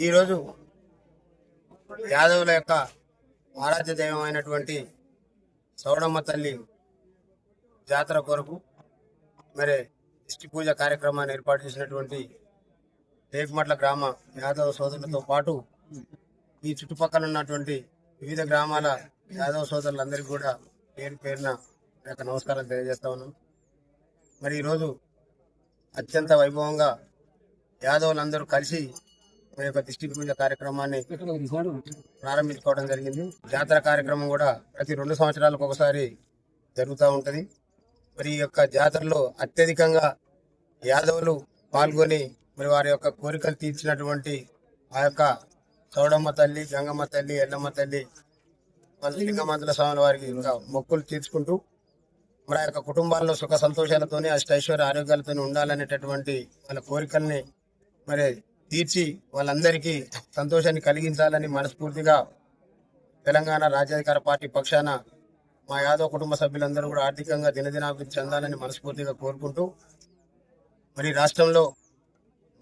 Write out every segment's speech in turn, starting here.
ఈరోజు యాదవుల యొక్క ఆరాధ్య దైవం అయినటువంటి సౌడమ్మ తల్లి జాతర కొరకు మరి దిష్టి పూజ కార్యక్రమాన్ని ఏర్పాటు చేసినటువంటి రేకుమట్ల గ్రామ యాదవ సోదరులతో పాటు ఈ చుట్టుపక్కల ఉన్నటువంటి వివిధ గ్రామాల యాదవ సోదరులందరికీ కూడా పేరు పేరున యొక్క నమస్కారం తెలియజేస్తా ఉన్నాం. మరి ఈరోజు అత్యంత వైభవంగా యాదవులందరూ కలిసి మన యొక్క దిష్టి పూజ కార్యక్రమాన్ని ప్రారంభించుకోవడం జరిగింది. జాతర కార్యక్రమం కూడా ప్రతి 2 సంవత్సరాలకు ఒకసారి జరుగుతూ ఉంటది. మరి ఈ యొక్క జాతరలో అత్యధికంగా యాదవులు పాల్గొని మరి వారి యొక్క కోరికలు తీర్చినటువంటి ఆ యొక్క సౌడమ్మ తల్లి, గంగమ్మ తల్లి, ఎల్లమ్మ తల్లి, లింగమంతుల స్వామి వారికి ఇంకా మొక్కులు తీర్చుకుంటూ మరి ఆ యొక్క కుటుంబాల్లో సుఖ సంతోషాలతోనే అష్టైశ్వర్య ఆరోగ్యాలతో ఉండాలనేటటువంటి వాళ్ళ కోరికల్ని మరి తీర్చి వాళ్ళందరికీ సంతోషాన్ని కలిగించాలని మనస్ఫూర్తిగా తెలంగాణ రాజ్యాధికార పార్టీ పక్షాన మా యాదవ్ కుటుంబ సభ్యులందరూ కూడా ఆర్థికంగా దినదినాభివృద్ధి చెందాలని మనస్ఫూర్తిగా కోరుకుంటూ మరి రాష్ట్రంలో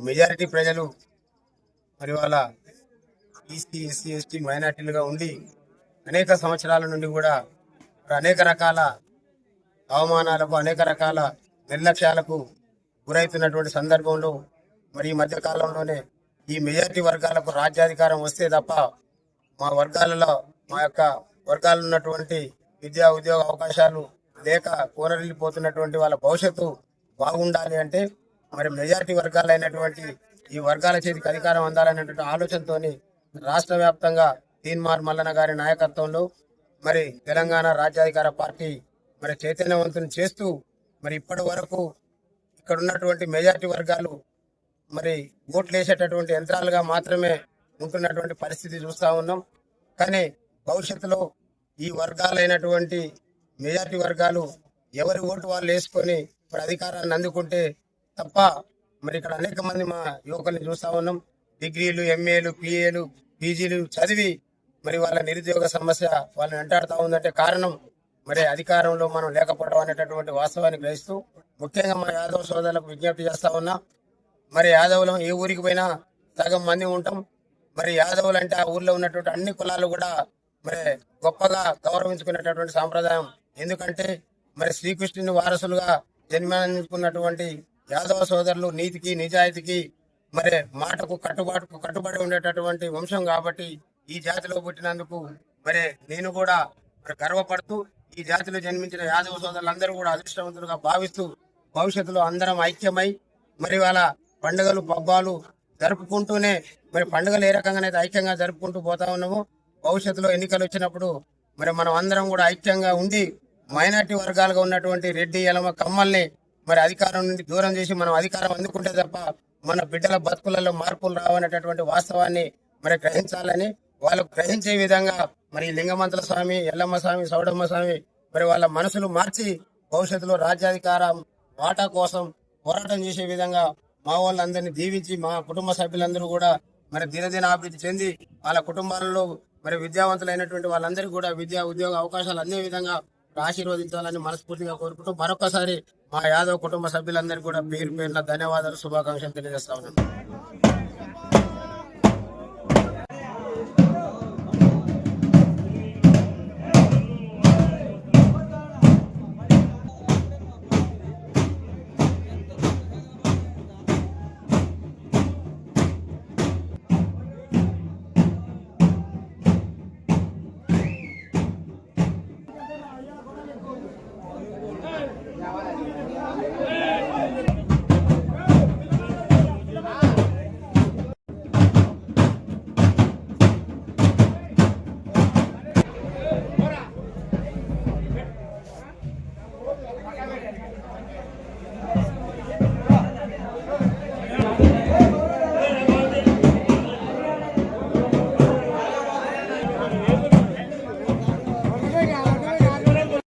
మెజారిటీ ప్రజలు మరి వాళ్ళ ఈసీ, ఎస్సీ, ఎస్టీ మైనార్టీలుగా ఉండి అనేక సంవత్సరాల నుండి కూడా అనేక రకాల అవమానాలకు, అనేక రకాల నిర్లక్ష్యాలకు గురవుతున్నటువంటి సందర్భంలో మరి ఈ మధ్య కాలంలోనే ఈ మెజారిటీ వర్గాలకు రాజ్యాధికారం వస్తే తప్ప మా వర్గాలలో మా యొక్క వర్గాలు ఉన్నటువంటి విద్యా ఉద్యోగ అవకాశాలు లేక కోనరిల్లిపోతున్నటువంటి వాళ్ళ భవిష్యత్తు బాగుండాలి అంటే మరి మెజారిటీ వర్గాలైనటువంటి ఈ వర్గాల చేతికి అధికారం అందాలనేటువంటి ఆలోచనతోని రాష్ట్ర వ్యాప్తంగా తీన్మార్ మల్లన్న గారి నాయకత్వంలో మరి తెలంగాణ రాజ్యాధికార పార్టీ మరి చైతన్యవంతుని చేస్తూ మరి ఇప్పటి వరకు ఇక్కడ ఉన్నటువంటి మెజారిటీ వర్గాలు మరి ఓట్లు వేసేటటువంటి యంత్రాలుగా మాత్రమే ఉంటున్నటువంటి పరిస్థితి చూస్తా ఉన్నాం. కానీ భవిష్యత్తులో ఈ వర్గాలైనటువంటి మెజారిటీ వర్గాలు ఎవరి ఓటు వాళ్ళు వేసుకొని మరి అధికారాన్ని అందుకుంటే తప్ప మరి ఇక్కడ అనేక మంది మా యువకుల్ని చూస్తా ఉన్నాం. డిగ్రీలు, ఎంఏలు, పిఏలు, పీజీలు చదివి మరి వాళ్ళ నిరుద్యోగ సమస్య వాళ్ళని వెంటాడుతూ ఉందంటే కారణం మరి అధికారంలో మనం లేకపోవడం అనేటటువంటి వాస్తవాన్ని గ్రహిస్తూ ముఖ్యంగా మా యాదవ్ సోదరులకు విజ్ఞప్తి చేస్తా ఉన్నా. మరి యాదవులు ఏ ఊరికి పోయినా సగం మంది ఉంటాం. మరి యాదవులు అంటే ఆ ఊర్లో ఉన్నటువంటి అన్ని కులాలు కూడా మరి గొప్పగా గౌరవించుకునేటటువంటి సాంప్రదాయం. ఎందుకంటే మరి శ్రీకృష్ణుని వారసులుగా జన్మించుకున్నటువంటి యాదవ సోదరులు నీతికి, నిజాయితీకి మరి మాటకు కట్టుబడి ఉండేటటువంటి వంశం కాబట్టి ఈ జాతిలో పుట్టినందుకు మరి నేను కూడా మరి గర్వపడుతూ ఈ జాతిలో జన్మించిన యాదవ సోదరులందరూ కూడా అదృష్టవంతులుగా భావిస్తూ భవిష్యత్తులో అందరం ఐక్యమై మరి వాళ్ళ పండుగలు, పబ్బాలు జరుపుకుంటూనే మరి పండుగలు ఏ రకంగానైతే ఐక్యంగా జరుపుకుంటూ పోతా ఉన్నామో భవిష్యత్తులో ఎన్నికలు వచ్చినప్పుడు మరి మనం అందరం కూడా ఐక్యంగా ఉండి మైనార్టీ వర్గాలుగా ఉన్నటువంటి రెడ్డి, ఎలమ, కమ్మల్ని మరి అధికారం నుండి దూరం చేసి మనం అధికారం అందుకుంటే తప్ప మన బిడ్డల బతుకులలో మార్పులు రావనేటటువంటి వాస్తవాన్ని మరి గ్రహించాలని వాళ్ళకు గ్రహించే విధంగా మరి లింగమంతుల స్వామి, ఎల్లమ్మ స్వామి, సౌడమ్మ స్వామి మరి వాళ్ళ మనసులు మార్చి భవిష్యత్తులో రాజ్యాధికారం వాటా కోసం పోరాటం చేసే విధంగా మా వాళ్ళందరినీ దీవించి మా కుటుంబ సభ్యులందరూ కూడా మరి దినదిన అభివృద్ధి చెంది వాళ్ళ కుటుంబాలలో మరి విద్యావంతులైనటువంటి వాళ్ళందరికీ కూడా విద్యా ఉద్యోగ అవకాశాలు అందే విధంగా ఆశీర్వదించాలని మనస్ఫూర్తిగా కోరుకుంటూ మరొకసారి మా యాదవ్ కుటుంబ సభ్యులందరికీ కూడా పేరు పేరున ధన్యవాదాలు, శుభాకాంక్షలు తెలియజేస్తా ఉన్నాను.